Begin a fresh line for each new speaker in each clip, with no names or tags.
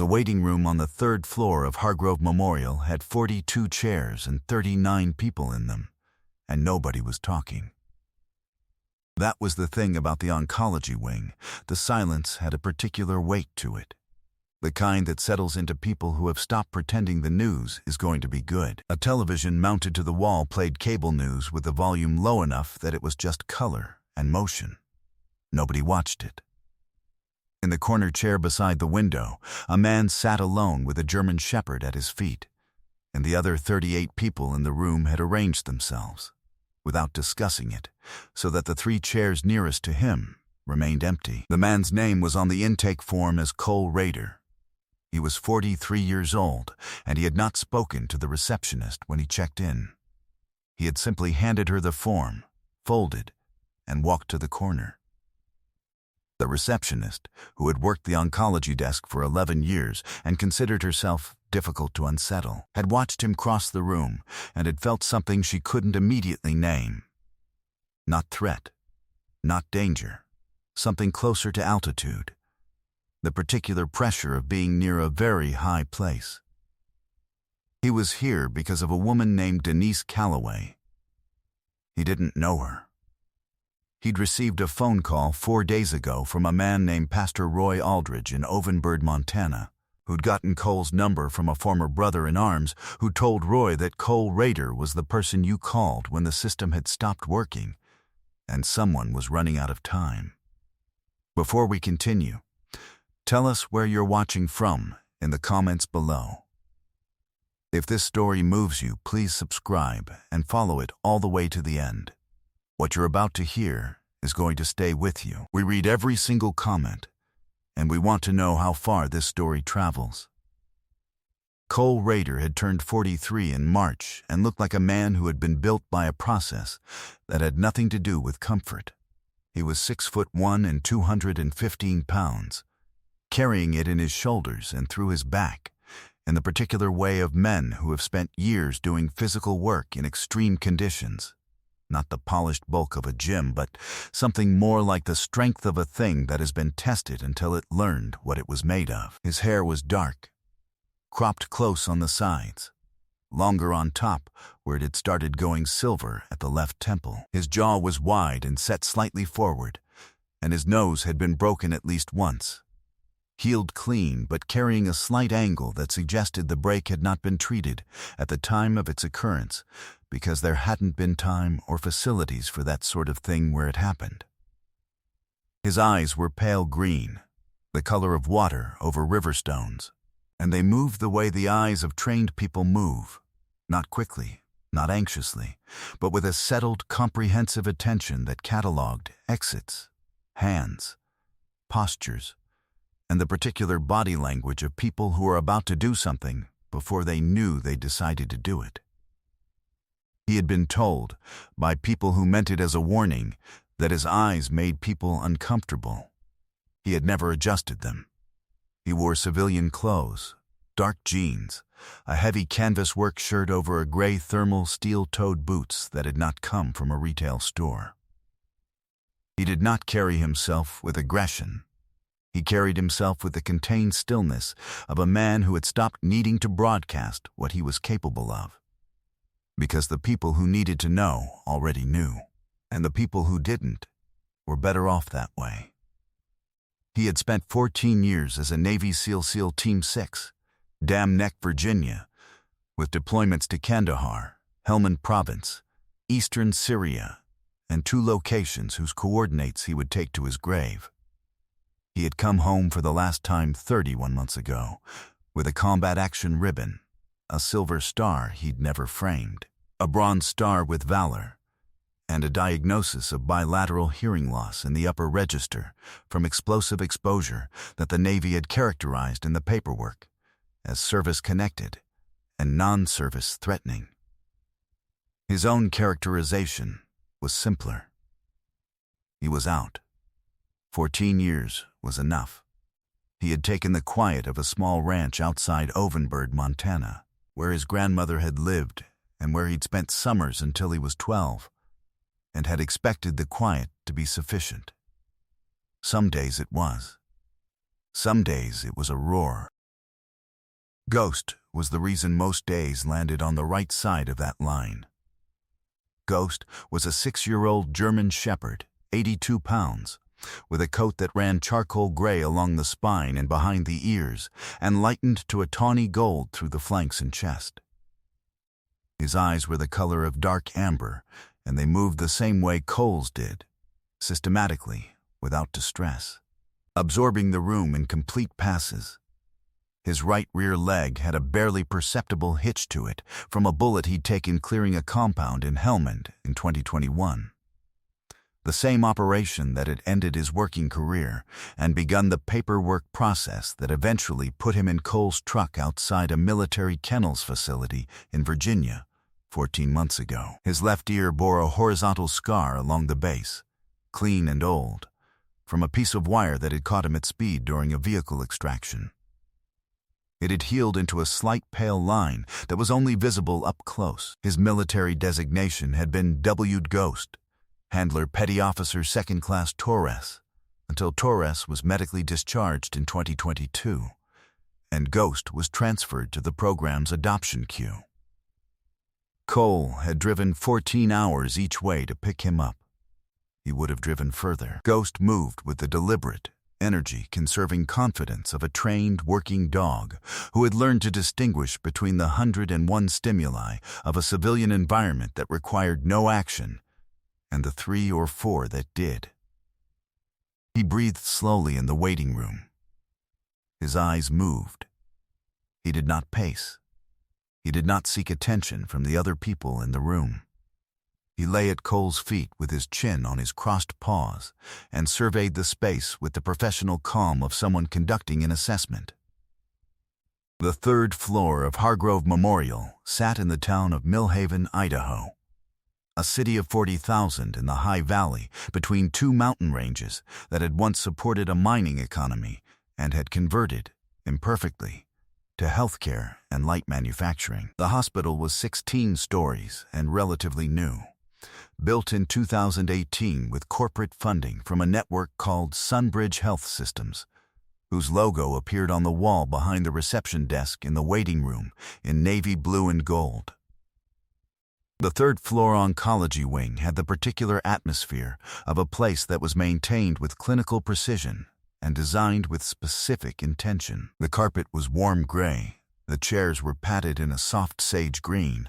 The waiting room on the third floor of Hargrove Memorial had 42 chairs and 39 people in them, and nobody was talking. That was the thing about the oncology wing. The silence had a particular weight to it. The kind that settles into people who have stopped pretending the news is going to be good. A television mounted to the wall played cable news with the volume low enough that it was just color and motion. Nobody watched it. In the corner chair beside the window, a man sat alone with a German shepherd at his feet, and the other 38 people in the room had arranged themselves, without discussing it, so that the 3 chairs nearest to him remained empty. The man's name was on the intake form as Cole Rader. He was 43 years old, and he had not spoken to the receptionist when he checked in. He had simply handed her the form, folded, and walked to the corner. The receptionist, who had worked the oncology desk for 11 years and considered herself difficult to unsettle, had watched him cross the room and had felt something she couldn't immediately name. Not threat, not danger, something closer to altitude. The particular pressure of being near a very high place. He was here because of a woman named Denise Calloway. He didn't know her. He'd received a phone call 4 days ago from a man named Pastor Roy Aldridge in Ovenbird, Montana, who'd gotten Cole's number from a former brother-in-arms who told Roy that Cole Rader was the person you called when the system had stopped working and someone was running out of time. Before we continue, tell us where you're watching from in the comments below. If this story moves you, please subscribe and follow it all the way to the end. What you're about to hear is going to stay with you. We read every single comment, and we want to know how far this story travels. Cole Rader had turned 43 in March and looked like a man who had been built by a process that had nothing to do with comfort. He was 6'1" and 215 pounds, carrying it in his shoulders and through his back, in the particular way of men who have spent years doing physical work in extreme conditions. Not the polished bulk of a gym, but something more like the strength of a thing that has been tested until it learned what it was made of. His hair was dark, cropped close on the sides, longer on top where it had started going silver at the left temple. His jaw was wide and set slightly forward, and his nose had been broken at least once. Healed clean, but carrying a slight angle that suggested the break had not been treated at the time of its occurrence, because there hadn't been time or facilities for that sort of thing where it happened. His eyes were pale green, the color of water over river stones, and they moved the way the eyes of trained people move, not quickly, not anxiously, but with a settled, comprehensive attention that cataloged exits, hands, postures, and the particular body language of people who are about to do something before they knew they decided to do it. He had been told, by people who meant it as a warning, that his eyes made people uncomfortable. He had never adjusted them. He wore civilian clothes, dark jeans, a heavy canvas work shirt over a gray thermal steel-toed boots that had not come from a retail store. He did not carry himself with aggression. He carried himself with the contained stillness of a man who had stopped needing to broadcast what he was capable of. Because the people who needed to know already knew, and the people who didn't were better off that way. He had spent 14 years as a Navy SEAL Team 6, Dam Neck, Virginia, with deployments to Kandahar, Helmand Province, eastern Syria, and 2 locations whose coordinates he would take to his grave. He had come home for the last time 31 months ago, with a combat action ribbon, a silver star he'd never framed, a bronze star with valor, and a diagnosis of bilateral hearing loss in the upper register from explosive exposure that the Navy had characterized in the paperwork as service-connected and non-service threatening. His own characterization was simpler. He was out. 14 years was enough. He had taken the quiet of a small ranch outside Ovenbird, Montana, where his grandmother had lived and where he'd spent summers until he was 12, and had expected the quiet to be sufficient. Some days it was. Some days it was a roar. Ghost was the reason most days landed on the right side of that line. Ghost was a 6-year-old German shepherd, 82 pounds, with a coat that ran charcoal gray along the spine and behind the ears and lightened to a tawny gold through the flanks and chest. His eyes were the color of dark amber, and they moved the same way Cole's did, systematically, without distress, absorbing the room in complete passes. His right rear leg had a barely perceptible hitch to it from a bullet he'd taken clearing a compound in Helmand in 2021. The same operation that had ended his working career and begun the paperwork process that eventually put him in Cole's truck outside a military kennels facility in Virginia 14 months ago. His left ear bore a horizontal scar along the base, clean and old, from a piece of wire that had caught him at speed during a vehicle extraction. It had healed into a slight pale line that was only visible up close. His military designation had been W. Ghost, Handler Petty Officer 2nd Class Torres, until Torres was medically discharged in 2022, and Ghost was transferred to the program's adoption queue. Cole had driven 14 hours each way to pick him up. He would have driven further. Ghost moved with the deliberate, energy-conserving confidence of a trained working dog who had learned to distinguish between the 101 stimuli of a civilian environment that required no action and the 3 or 4 that did. He breathed slowly in the waiting room. His eyes moved. He did not pace. He did not seek attention from the other people in the room. He lay at Cole's feet with his chin on his crossed paws and surveyed the space with the professional calm of someone conducting an assessment. The 3rd floor of Hargrove Memorial sat in the town of Millhaven, Idaho, a city of 40,000 in the high valley between 2 mountain ranges that had once supported a mining economy and had converted, imperfectly, to healthcare and light manufacturing. The hospital was 16 stories and relatively new, built in 2018 with corporate funding from a network called Sunbridge Health Systems, whose logo appeared on the wall behind the reception desk in the waiting room in navy blue and gold. The 3rd floor oncology wing had the particular atmosphere of a place that was maintained with clinical precision and designed with specific intention. The carpet was warm gray, the chairs were padded in a soft sage green,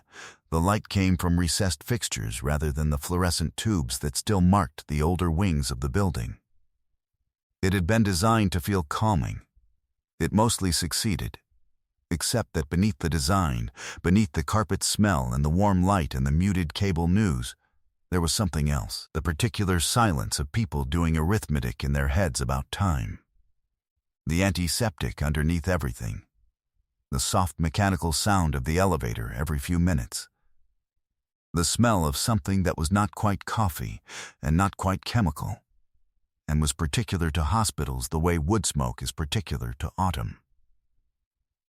the light came from recessed fixtures rather than the fluorescent tubes that still marked the older wings of the building. It had been designed to feel calming. It mostly succeeded, except that beneath the design, beneath the carpet smell and the warm light and the muted cable news, there was something else, the particular silence of people doing arithmetic in their heads about time. The antiseptic underneath everything. The soft mechanical sound of the elevator every few minutes. The smell of something that was not quite coffee and not quite chemical, and was particular to hospitals the way wood smoke is particular to autumn.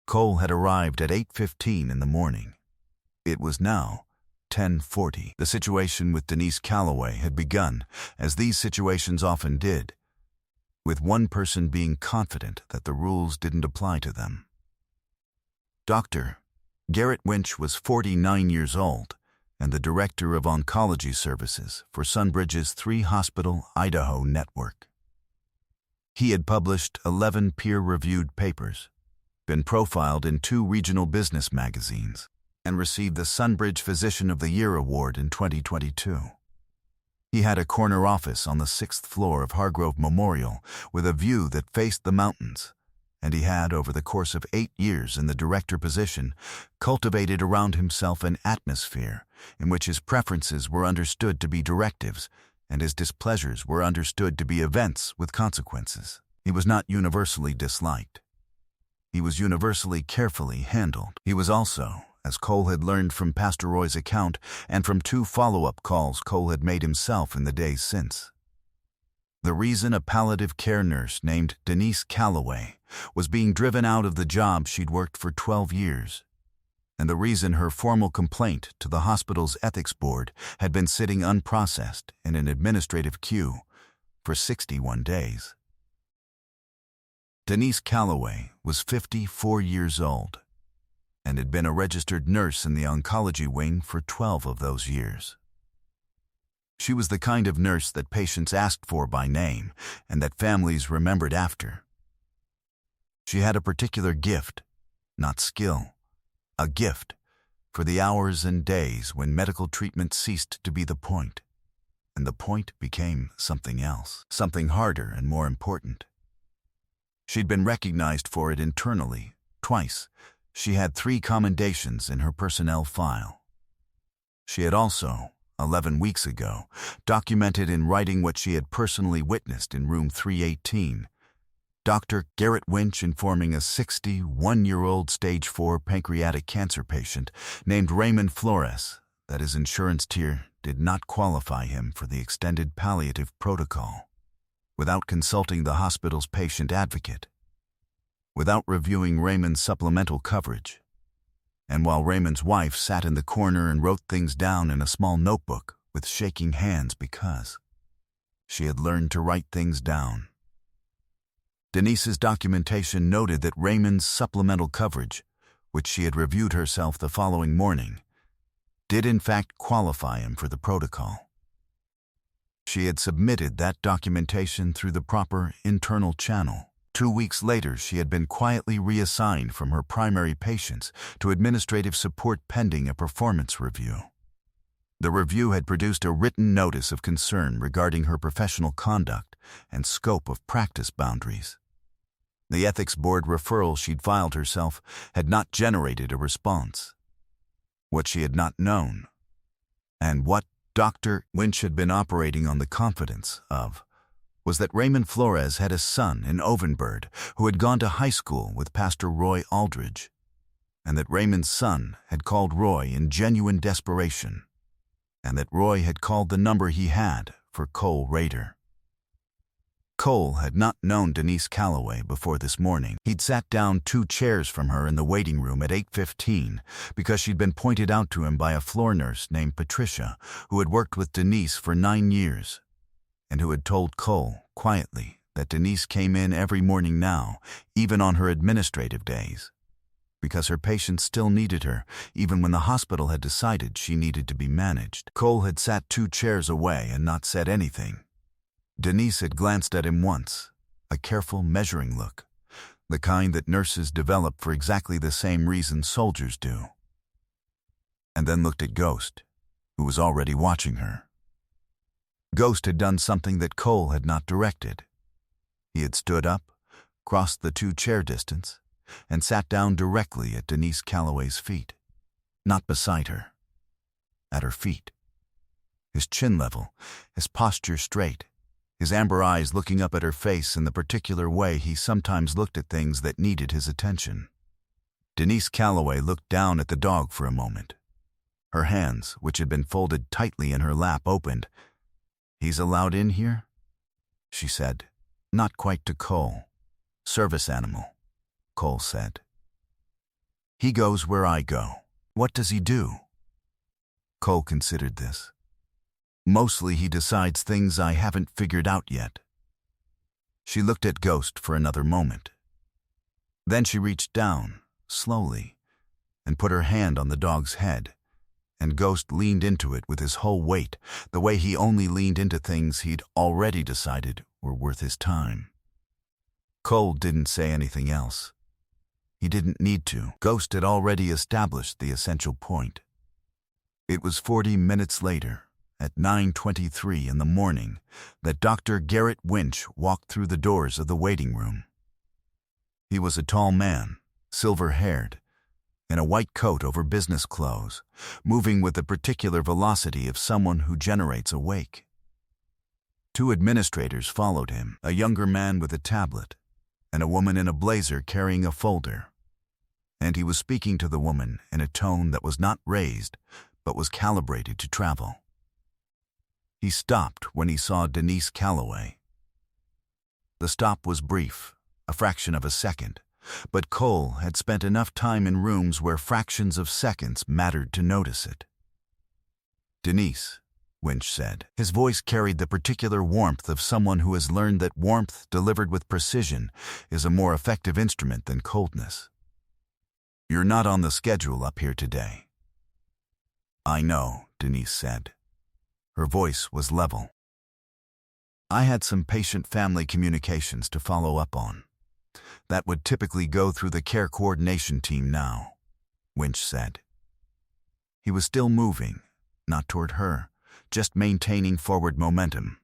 Cole had arrived at 8:15 in the morning. It was now 10:40. The situation with Denise Calloway had begun, as these situations often did, with one person being confident that the rules didn't apply to them. Dr. Garrett Winch was 49 years old and the director of oncology services for Sunbridge's 3-hospital Idaho network. He had published 11 peer-reviewed papers, been profiled in 2 regional business magazines, and received the Sunbridge Physician of the Year Award in 2022. He had a corner office on the 6th floor of Hargrove Memorial with a view that faced the mountains, and he had, over the course of 8 years in the director position, cultivated around himself an atmosphere in which his preferences were understood to be directives and his displeasures were understood to be events with consequences. He was not universally disliked. He was universally carefully handled. He was also, as Cole had learned from Pastor Roy's account and from 2 follow-up calls Cole had made himself in the days since, the reason a palliative care nurse named Denise Calloway was being driven out of the job she'd worked for 12 years, and the reason her formal complaint to the hospital's ethics board had been sitting unprocessed in an administrative queue for 61 days. Denise Calloway was 54 years old and had been a registered nurse in the oncology wing for 12 of those years. She was the kind of nurse that patients asked for by name and that families remembered after. She had a particular gift, not skill, a gift for the hours and days when medical treatment ceased to be the point, and the point became something else, something harder and more important. She'd been recognized for it internally, twice. She had 3 commendations in her personnel file. She had also, 11 weeks ago, documented in writing what she had personally witnessed in room 318, Dr. Garrett Winch informing a 61-year-old stage 4 pancreatic cancer patient named Raymond Flores that his insurance tier did not qualify him for the extended palliative protocol, without consulting the hospital's patient advocate, without reviewing Raymond's supplemental coverage, and while Raymond's wife sat in the corner and wrote things down in a small notebook with shaking hands because she had learned to write things down. Denise's documentation noted that Raymond's supplemental coverage, which she had reviewed herself the following morning, did in fact qualify him for the protocol. She had submitted that documentation through the proper internal channel. 2 weeks later, she had been quietly reassigned from her primary patients to administrative support pending a performance review. The review had produced a written notice of concern regarding her professional conduct and scope of practice boundaries. The ethics board referral she'd filed herself had not generated a response. What she had not known, and what Dr. Winch had been operating on the confidence of, was that Raymond Flores had a son in Ovenbird who had gone to high school with Pastor Roy Aldridge, and that Raymond's son had called Roy in genuine desperation, and that Roy had called the number he had for Cole Rader. Cole had not known Denise Calloway before this morning. He'd sat down 2 chairs from her in the waiting room at 8:15 because she'd been pointed out to him by a floor nurse named Patricia who had worked with Denise for 9 years and who had told Cole quietly that Denise came in every morning now, even on her administrative days, because her patients still needed her, even when the hospital had decided she needed to be managed. Cole had sat 2 chairs away and not said anything. Denise had glanced at him once, a careful measuring look, the kind that nurses develop for exactly the same reason soldiers do, and then looked at Ghost, who was already watching her. Ghost had done something that Cole had not directed. He had stood up, crossed the 2-chair distance, and sat down directly at Denise Calloway's feet, not beside her, at her feet. His chin level, his posture straight, his amber eyes looking up at her face in the particular way he sometimes looked at things that needed his attention. Denise Calloway looked down at the dog for a moment. Her hands, which had been folded tightly in her lap, opened. "He's allowed in here?" she said, not quite to Cole. "Service animal," Cole said. "He goes where I go." "What does he do?" Cole considered this. "Mostly he decides things I haven't figured out yet." She looked at Ghost for another moment. Then she reached down, slowly, and put her hand on the dog's head, and Ghost leaned into it with his whole weight, the way he only leaned into things he'd already decided were worth his time. Cole didn't say anything else. He didn't need to. Ghost had already established the essential point. It was 40 minutes later, at 9:23 in the morning, that Dr. Garrett Winch walked through the doors of the waiting room. He was a tall man, silver-haired, in a white coat over business clothes, moving with the particular velocity of someone who generates a wake. 2 administrators followed him, a younger man with a tablet, and a woman in a blazer carrying a folder. And he was speaking to the woman in a tone that was not raised, but was calibrated to travel. He stopped when he saw Denise Calloway. The stop was brief, a fraction of a second, but Cole had spent enough time in rooms where fractions of seconds mattered to notice it. "Denise," Winch said. His voice carried the particular warmth of someone who has learned that warmth delivered with precision is a more effective instrument than coldness. "You're not on the schedule up here today." "I know," Denise said. Her voice was level. "I had some patient-family communications to follow up on. That would typically go through the care coordination team now," Winch said. He was still moving, not toward her, just maintaining forward momentum,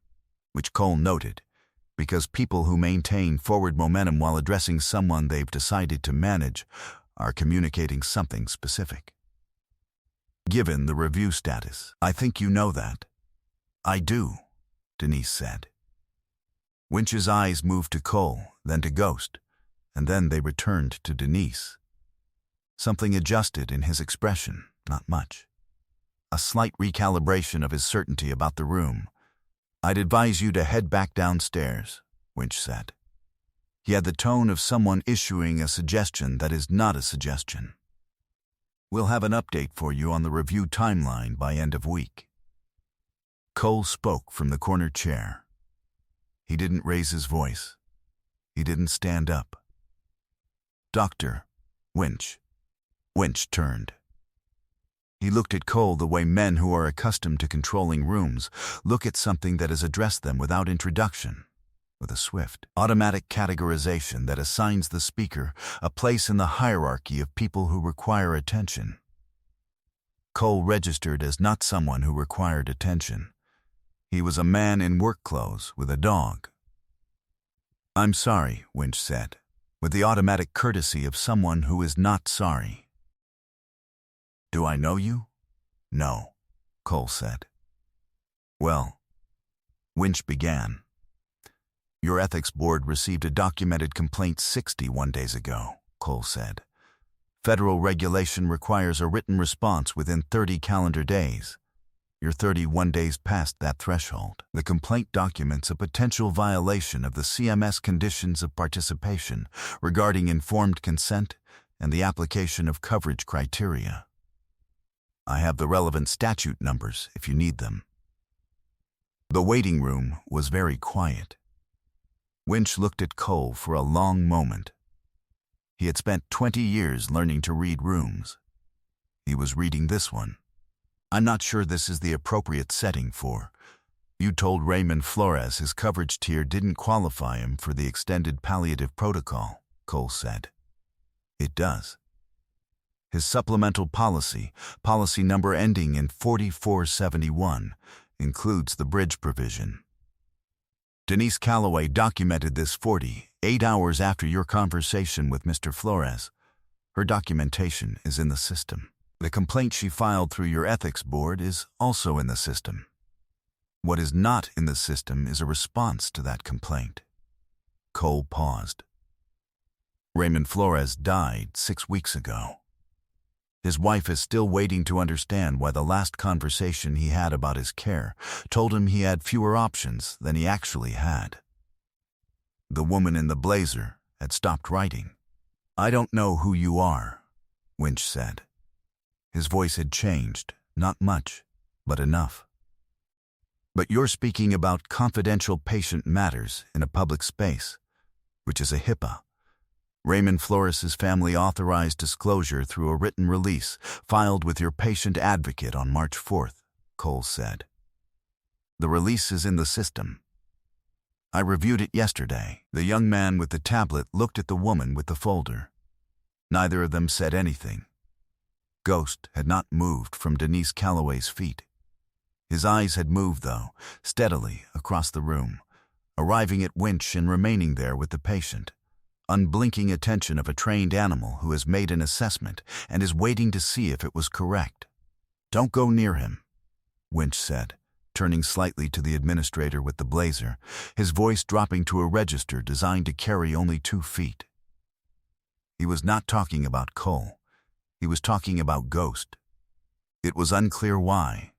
which Cole noted, because people who maintain forward momentum while addressing someone they've decided to manage are communicating something specific. "Given the review status, I think you know that." "I do," Denise said. Winch's eyes moved to Cole, then to Ghost, and then they returned to Denise. Something adjusted in his expression, not much. A slight recalibration of his certainty about the room. "I'd advise you to head back downstairs," Winch said. He had the tone of someone issuing a suggestion that is not a suggestion. "We'll have an update for you on the review timeline by end of week." Cole spoke from the corner chair. He didn't raise his voice. He didn't stand up. "Dr. Winch." Winch turned. He looked at Cole the way men who are accustomed to controlling rooms look at something that has addressed them without introduction, with a swift, automatic categorization that assigns the speaker a place in the hierarchy of people who require attention. Cole registered as not someone who required attention. He was a man in work clothes with a dog. "I'm sorry," Winch said, with the automatic courtesy of someone who is not sorry. "Do I know you?" "No," Cole said. "Well," Winch began. "Your ethics board received a documented complaint 61 days ago," Cole said. "Federal regulation requires a written response within 30 calendar days. You're 31 days past that threshold. The complaint documents a potential violation of the CMS conditions of participation regarding informed consent and the application of coverage criteria. I have the relevant statute numbers if you need them." The waiting room was very quiet. Winch looked at Cole for a long moment. He had spent 20 years learning to read rooms. He was reading this one. "I'm not sure this is the appropriate setting for. You told Raymond Flores his coverage tier didn't qualify him for the extended palliative protocol," Cole said. "It does. His supplemental policy number ending in 4471, includes the bridge provision. Denise Calloway documented this 48 hours after your conversation with Mr. Flores. Her documentation is in the system. The complaint she filed through your ethics board is also in the system. What is not in the system is a response to that complaint." Cole paused. "Raymond Flores died 6 weeks ago. His wife is still waiting to understand why the last conversation he had about his care told him he had fewer options than he actually had." The woman in the blazer had stopped writing. "I don't know who you are," Winch said. His voice had changed, not much, but enough. "But you're speaking about confidential patient matters in a public space, which is a HIPAA. Raymond Flores' family authorized disclosure through a written release filed with your patient advocate on March 4th, Cole said. "The release is in the system. I reviewed it yesterday." The young man with the tablet looked at the woman with the folder. Neither of them said anything. Ghost had not moved from Denise Calloway's feet. His eyes had moved, though, steadily across the room, arriving at Winch and remaining there with the patient. Unblinking attention of a trained animal who has made an assessment and is waiting to see if it was correct. "Don't go near him," Winch said, turning slightly to the administrator with the blazer, his voice dropping to a register designed to carry only 2 feet. He was not talking about Cole. He was talking about Ghost. It was unclear why.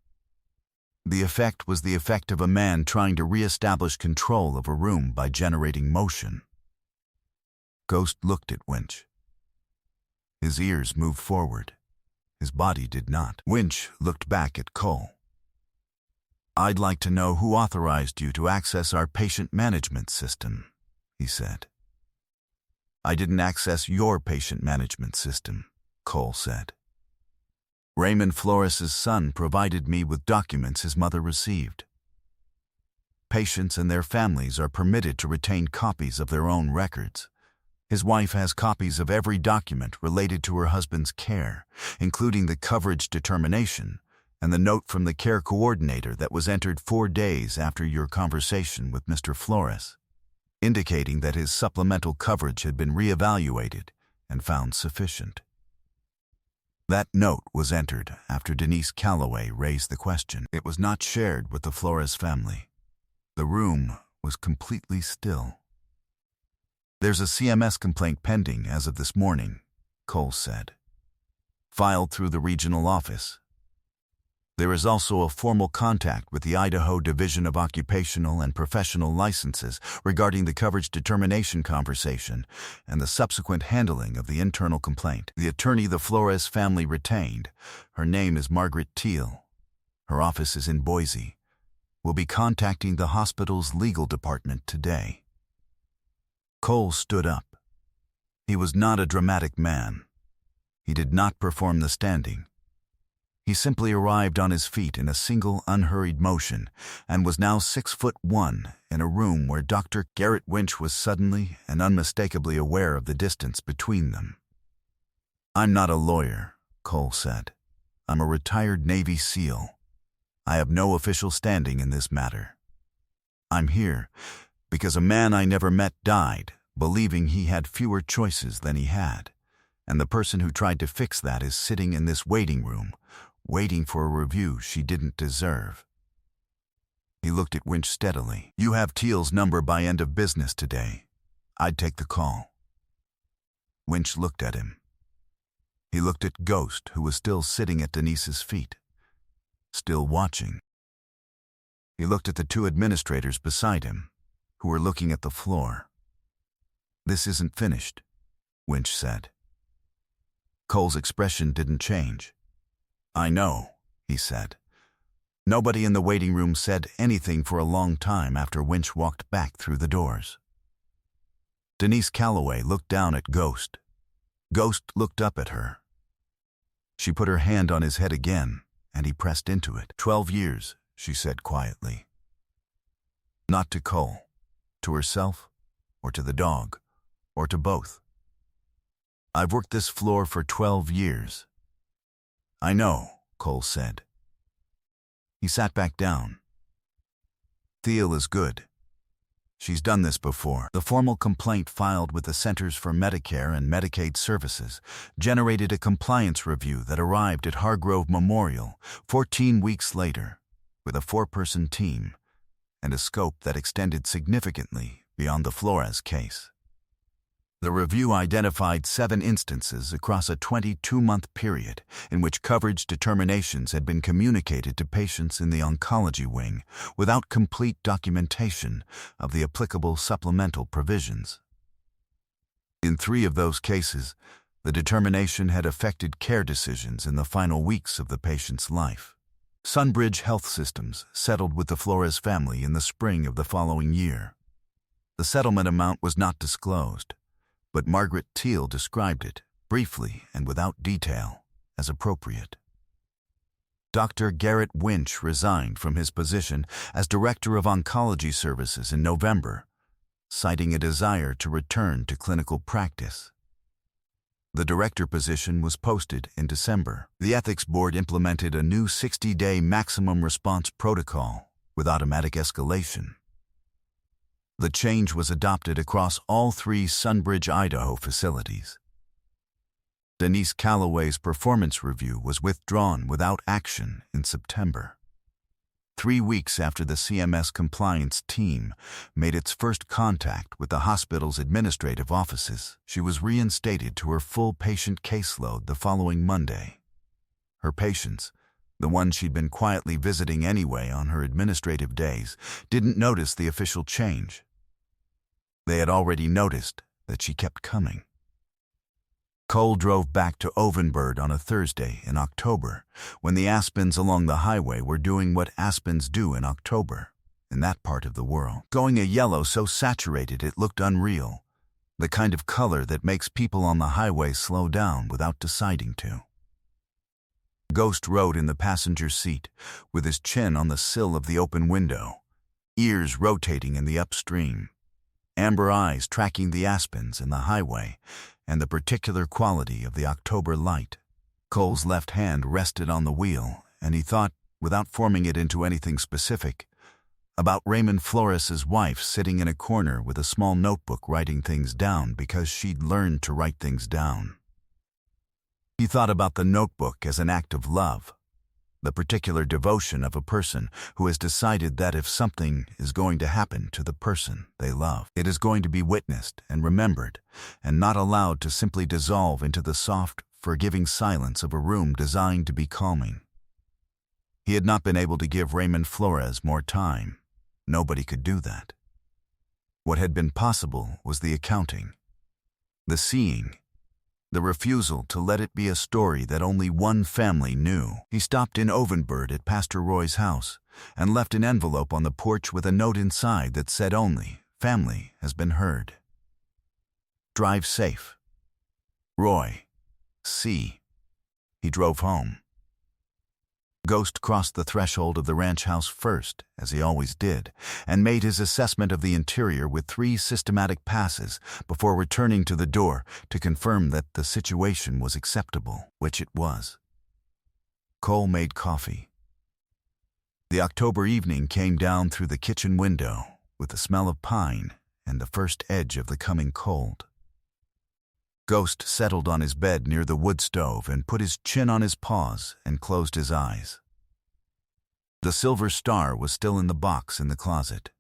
The effect was the effect of a man trying to re-establish control of a room by generating motion. Ghost looked at Winch. His ears moved forward. His body did not. Winch looked back at Cole. "I'd like to know who authorized you to access our patient management system," he said. "I didn't access your patient management system," Cole said. Raymond Flores's son provided me with documents his mother received. Patients and their families are permitted to retain copies of their own records. His wife has copies of every document related to her husband's care, including the coverage determination and the note from the care coordinator that was entered 4 days after your conversation with Mr. Flores, indicating that his supplemental coverage had been reevaluated and found sufficient. That note was entered after Denise Calloway raised the question. It was not shared with the Flores family. The room was completely still. There's a CMS complaint pending as of this morning, Cole said, filed through the regional office. There is also a formal contact with the Idaho Division of Occupational and Professional Licenses regarding the coverage determination conversation and the subsequent handling of the internal complaint. The attorney the Flores family retained, her name is Margaret Teal. Her office is in Boise. Will be contacting the hospital's legal department today. Cole stood up. He was not a dramatic man. He did not perform the standing. He simply arrived on his feet in a single unhurried motion and was now 6'1" in a room where Dr. Garrett Winch was suddenly and unmistakably aware of the distance between them. I'm not a lawyer, Cole said. I'm a retired Navy SEAL. I have no official standing in this matter. I'm here because a man I never met died, believing he had fewer choices than he had, and the person who tried to fix that is sitting in this waiting room, waiting for a review she didn't deserve. He looked at Winch steadily. You have Teal's number by end of business today. I'd take the call. Winch looked at him. He looked at Ghost, who was still sitting at Denise's feet, still watching. He looked at the 2 administrators beside him, who were looking at the floor. This isn't finished, Winch said. Cole's expression didn't change. I know, he said. Nobody in the waiting room said anything for a long time after Winch walked back through the doors. Denise Calloway looked down at Ghost. Ghost looked up at her. She put her hand on his head again, and he pressed into it. 12 years, she said quietly. Not to Cole, to herself, or to the dog, or to both. I've worked this floor for 12 years. I know, Cole said. He sat back down. Teal is good. She's done this before. The formal complaint filed with the Centers for Medicare and Medicaid Services generated a compliance review that arrived at Hargrove Memorial 14 weeks later with a 4-person team and a scope that extended significantly beyond the Flores case. The review identified 7 instances across a 22-month period in which coverage determinations had been communicated to patients in the oncology wing without complete documentation of the applicable supplemental provisions. In 3 of those cases, the determination had affected care decisions in the final weeks of the patient's life. Sunbridge Health Systems settled with the Flores family in the spring of the following year. The settlement amount was not disclosed, but Margaret Teal described it, briefly and without detail, as appropriate. Dr. Garrett Winch resigned from his position as Director of Oncology Services in November, citing a desire to return to clinical practice. The director position was posted in December. The Ethics Board implemented a new 60-day maximum response protocol with automatic escalation. The change was adopted across all 3 Sunbridge, Idaho facilities. Denise Calloway's performance review was withdrawn without action in September. 3 weeks after the CMS compliance team made its first contact with the hospital's administrative offices, she was reinstated to her full patient caseload the following Monday. Her patients, the ones she'd been quietly visiting anyway on her administrative days, didn't notice the official change. They had already noticed that she kept coming. Cole drove back to Ovenbird on a Thursday in October, when the aspens along the highway were doing what aspens do in October, in that part of the world. Going a yellow so saturated it looked unreal, The kind of color that makes people on the highway slow down without deciding to. Ghost rode in the passenger seat, with his chin on the sill of the open window, ears rotating in the upstream, amber eyes tracking the aspens in the highway and the particular quality of the October light. Cole's left hand rested on the wheel, and he thought, without forming it into anything specific, about Raymond Flores's wife sitting in a corner with a small notebook writing things down because she'd learned to write things down. He thought about the notebook as an act of love, the particular devotion of a person who has decided that if something is going to happen to the person they love, it is going to be witnessed and remembered, and not allowed to simply dissolve into the soft, forgiving silence of a room designed to be calming. He had not been able to give Raymond Flores more time. Nobody could do that. What had been possible was the accounting, the seeing, the refusal to let it be a story that only one family knew. He stopped in Ovenbird at Pastor Roy's house and left an envelope on the porch with a note inside that said only, "Family has been heard. Drive safe. Roy. C." He drove home. Ghost crossed the threshold of the ranch house first, as he always did, and made his assessment of the interior with 3 systematic passes before returning to the door to confirm that the situation was acceptable, which it was. Cole made coffee. The October evening came down through the kitchen window with the smell of pine and the first edge of the coming cold. Ghost settled on his bed near the wood stove and put his chin on his paws and closed his eyes. The silver star was still in the box in the closet.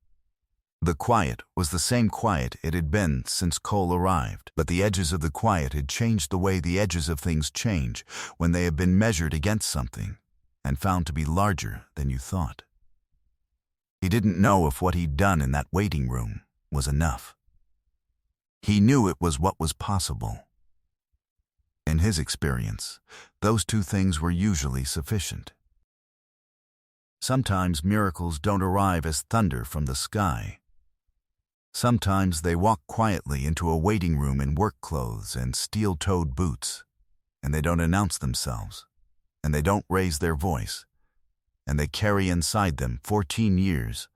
The quiet was the same quiet it had been since Cole arrived, but the edges of the quiet had changed the way the edges of things change when they have been measured against something and found to be larger than you thought. He didn't know if what he'd done in that waiting room was enough. He knew it was what was possible. In his experience, those 2 things were usually sufficient. Sometimes miracles don't arrive as thunder from the sky. Sometimes they walk quietly into a waiting room in work clothes and steel-toed boots, and they don't announce themselves, and they don't raise their voice, and they carry inside them 14 years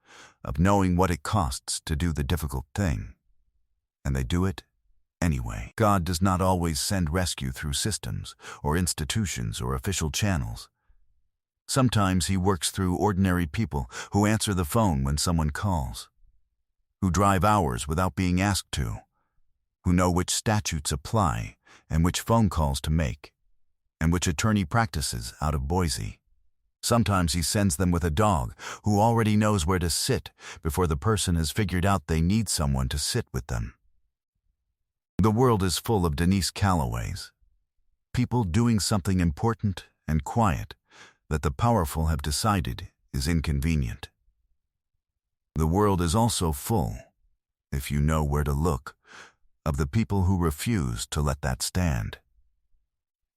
of knowing what it costs to do the difficult thing. And they do it anyway. God does not always send rescue through systems or institutions or official channels. Sometimes he works through ordinary people who answer the phone when someone calls, who drive hours without being asked to, who know which statutes apply and which phone calls to make, and which attorney practices out of Boise. Sometimes he sends them with a dog who already knows where to sit before the person has figured out they need someone to sit with them. The world is full of Denise Callaways, people doing something important and quiet that the powerful have decided is inconvenient. The world is also full, if you know where to look, of the people who refuse to let that stand.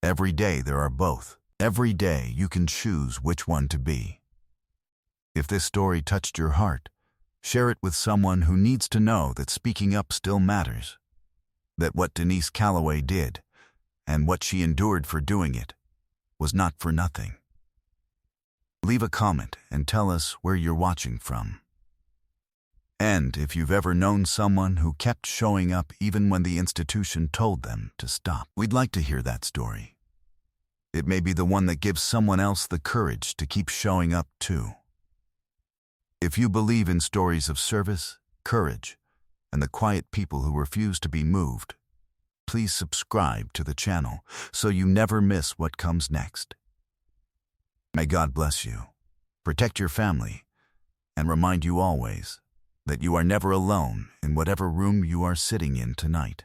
Every day there are both. Every day you can choose which one to be. If this story touched your heart, share it with someone who needs to know that speaking up still matters, that what Denise Callaway did, and what she endured for doing it, was not for nothing. Leave a comment and tell us where you're watching from. And if you've ever known someone who kept showing up even when the institution told them to stop, we'd like to hear that story. It may be the one that gives someone else the courage to keep showing up too. If you believe in stories of service, courage, and the quiet people who refuse to be moved, please subscribe to the channel so you never miss what comes next. May God bless you, protect your family, and remind you always that you are never alone in whatever room you are sitting in tonight.